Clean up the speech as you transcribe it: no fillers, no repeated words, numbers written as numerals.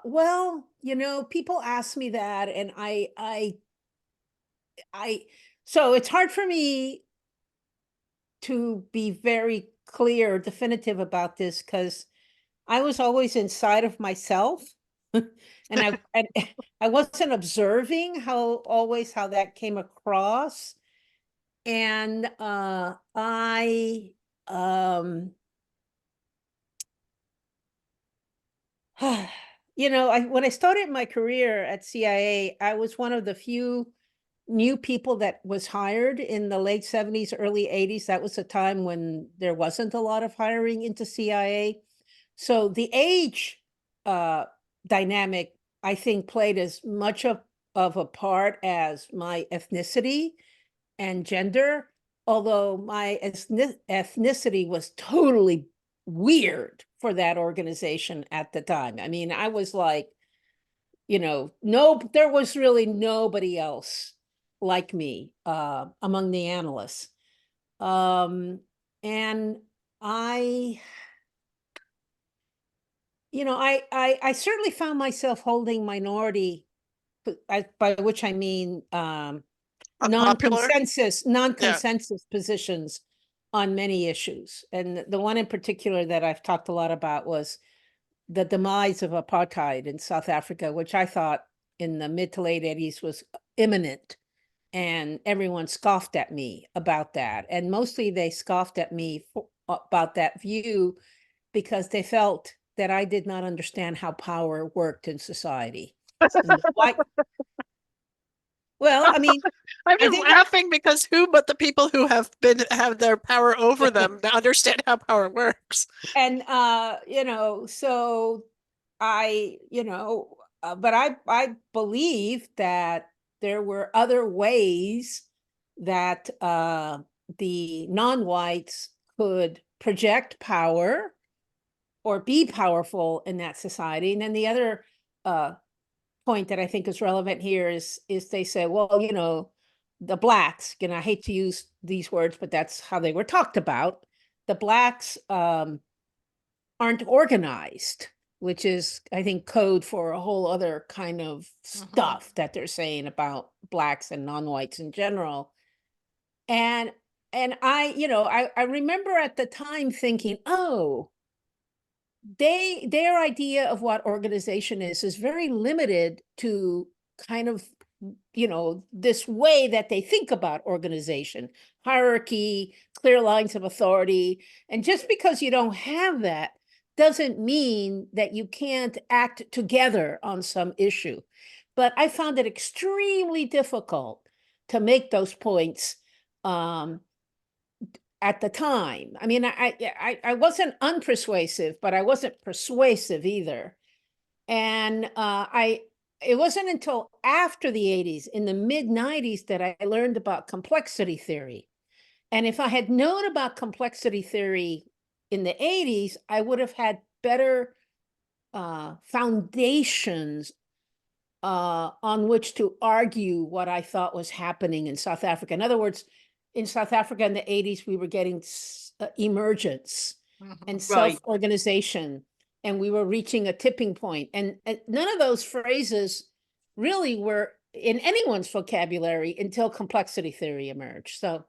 Well, people ask me that, and I, so it's hard for me to be very clear, definitive about this because I was always inside of myself, and and I wasn't observing how that came across, and um when I started my career at CIA, I was one of the few new people that was hired in the late 70s, early 80s. That was a time when there wasn't a lot of hiring into CIA. So the age uh, dynamic, I think, played as much of a part as my ethnicity and gender, although my ethnicity was totally weird for that organization at the time. I mean, I was like, no, there was really nobody else like me among the analysts. Um, and I, I certainly found myself holding minority, by which I mean Unpopular? Yeah. non-consensus positions on many issues. And the one in particular that I've talked a lot about was the demise of apartheid in South Africa, which I thought in the mid to late 80s was imminent. And everyone scoffed at me about that. And mostly they scoffed at me about that view because they felt that I did not understand how power worked in society. And well, I mean, I'm I just think laughing because who but the people who have their power over them to understand how power works. and so but I believe that there were other ways that the non-whites could project power or be powerful in that society. And then the other uh point that I think is relevant here is they say, well, the blacks, I hate to use these words, but that's how they were talked about. The blacks aren't organized, which is, I think, code for a whole other kind of Mhm. stuff that they're saying about blacks and non-whites in general. And I remember at the time thinking, oh, their idea of what organization is very limited to kind of this way that they think about organization, hierarchy, clear lines of authority. And just because you don't have that doesn't mean that you can't act together on some issue. But I found it extremely difficult to make those points um, at the time. I mean, I wasn't unpersuasive, but I wasn't persuasive either. And it wasn't until after the 80s, in the mid 90s, that I learned about complexity theory. And if I had known about complexity theory in the 80s, I would have had better foundations on which to argue what I thought was happening in South Africa. In other words, in South Africa in the 80s, we were getting emergence and Mhm. Right. self-organization, and we were reaching a tipping point. And none of those phrases really were in anyone's vocabulary until complexity theory emerged. So